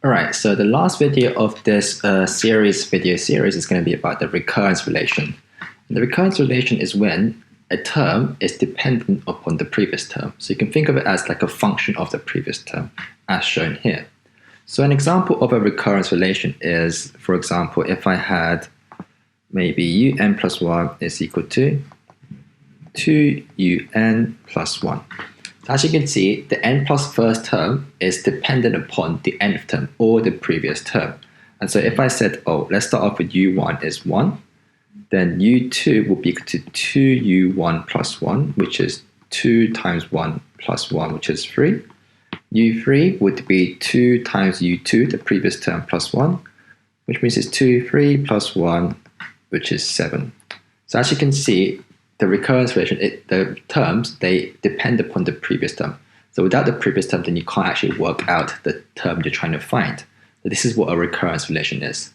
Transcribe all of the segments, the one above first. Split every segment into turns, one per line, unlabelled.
Alright, so the last video of this video series is going to be about the recurrence relation. And the recurrence relation is when a term is dependent upon the previous term. So you can think of it as like a function of the previous term, as shown here. So an example of a recurrence relation is, for example, if I had maybe un plus 1 is equal to 2un plus 1. As you can see, the n plus first term is dependent upon the nth term or the previous term. And so if I said, let's start off with u1 is 1, then u2 will be equal to 2u1 plus 1, which is 2 times 1 plus 1, which is 3. u3 would be 2 times u2, the previous term, plus 1, which means it's 2, 3 plus 1, which is 7. So as you can see, the recurrence relation, the terms, they depend upon the previous term. So without the previous term, then you can't actually work out the term you're trying to find. So this is what a recurrence relation is.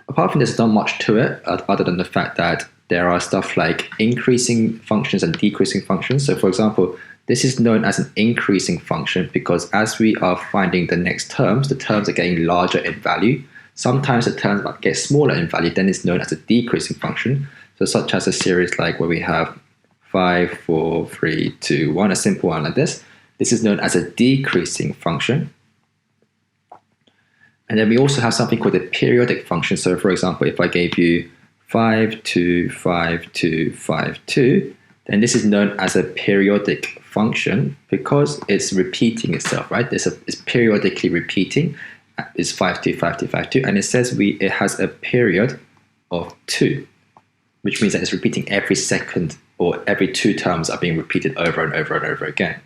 Apart from this, there's not much to it, other than the fact that there are stuff like increasing functions and decreasing functions. So for example, this is known as an increasing function because as we are finding the next terms, the terms are getting larger in value. Sometimes the terms might get smaller in value, then it's known as a decreasing function. So such as a series like where we have 5, 4, 3, 2, 1, a simple one like this. This is known as a decreasing function. And then we also have something called a periodic function. So for example, if I gave you 5, 2, 5, 2, 5, 2, then this is known as a periodic function because it's repeating itself, right? It's periodically repeating. It's 5, 2, 5, 2, 5, 2. And it says it has a period of 2. Which means that it's repeating every second, or every 2 terms are being repeated over and over and over again.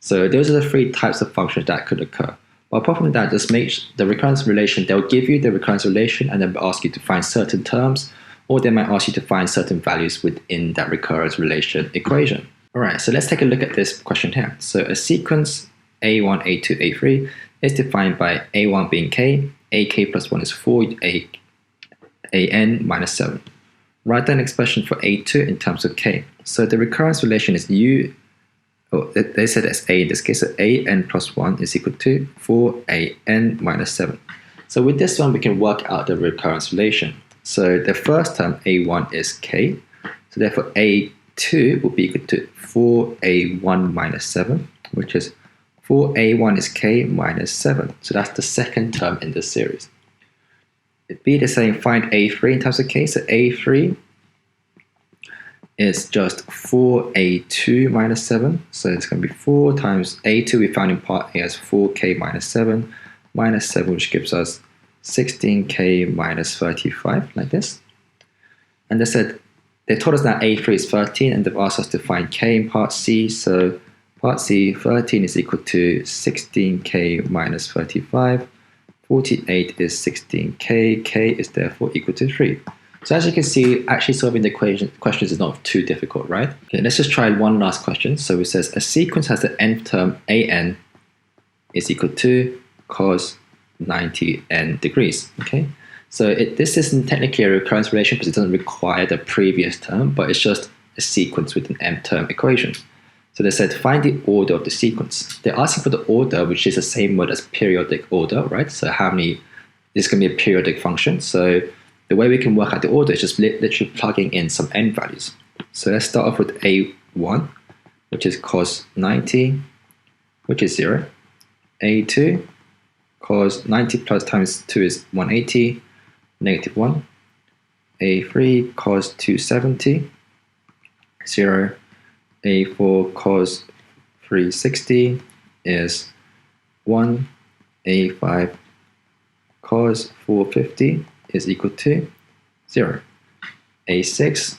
So those are the 3 types of functions that could occur. But apart from that, just make the recurrence relation, they'll give you the recurrence relation and then ask you to find certain terms, or they might ask you to find certain values within that recurrence relation equation. All right, so let's take a look at this question here. So a sequence a1, a2, a3 is defined by a1 being k, ak plus 1 is 4, an minus 7. Write down an expression for a2 in terms of k. So the recurrence relation is they said it's a in this case, so an plus 1 is equal to 4an minus 7. So with this one, we can work out the recurrence relation. So the first term, a1, is k. So therefore, a2 will be equal to 4a1 minus 7, which is 4a1 is k minus 7. So that's the second term in this series. B, they're saying find a3 in terms of k. So a3 is just 4a2 minus 7. So it's going to be 4 times a2 we found in part A as 4k minus 7, which gives us 16k minus 35, like this. And they told us that a3 is 13, and they've asked us to find k in part C. So part C, 13 is equal to 16k minus 35. 48 is 16k, k is therefore equal to 3. So as you can see, actually solving the questions is not too difficult, right? Okay, let's just try one last question. So it says a sequence has the nth term an is equal to cos 90n degrees. Okay, so this isn't technically a recurrence relation because it doesn't require the previous term, but it's just a sequence with an nth term equation. So they said, find the order of the sequence. They're asking for the order, which is the same word as periodic order, right? So this can be a periodic function. So the way we can work out the order is just literally plugging in some n values. So let's start off with a1, which is cos 90, which is 0. a2, cos 90 plus times 2 is 180, negative 1. a3, cos 270, 0. a4 cos 360 is 1. a5 cos 450 is equal to 0. a6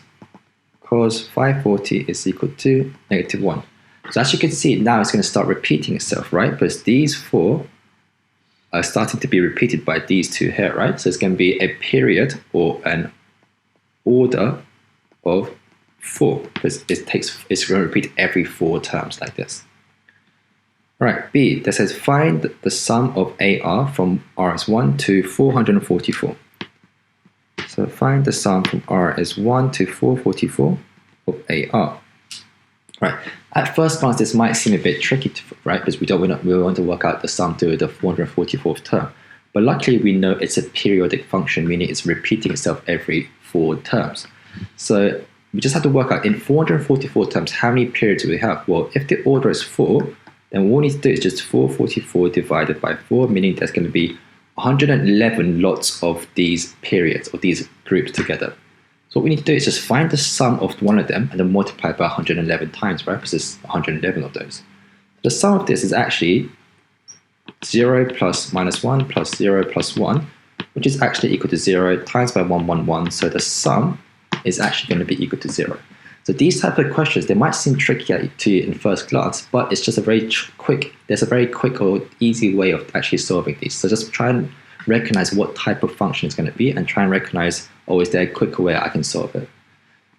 cos 540 is equal to negative 1. So as you can see, now it's going to start repeating itself, right? Because these 4 are starting to be repeated by these 2 here, right? So it's going to be a period or an order of 4, because it's going to repeat every 4 terms like this. All right, B, that says find the sum of AR from R is 1 to 444. So find the sum from R is 1 to 444 of AR. Right. At first glance, this might seem a bit tricky, right? Because we want to work out the sum to the 444th term. But luckily, we know it's a periodic function, meaning it's repeating itself every 4 terms. So we just have to work out in 444 terms, how many periods do we have? Well, if the order is 4, then what we need to do is just 444 divided by 4, meaning there's going to be 111 lots of these periods, or these groups together. So what we need to do is just find the sum of one of them and then multiply by 111 times, right? Because there's 111 of those. The sum of this is actually 0 plus minus 1 plus 0 plus 1, which is actually equal to 0 times by 111. So the sum is actually going to be equal to 0. So these type of questions, they might seem tricky to you in first glance, but it's just a very quick, there's a very quick or easy way of actually solving these. So just try and recognize what type of function it's going to be and try and recognize, oh, is there a quicker way I can solve it?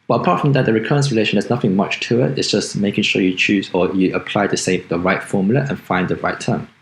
But apart from that, the recurrence relation, there's nothing much to it. It's just making sure you choose or you apply the right formula and find the right term.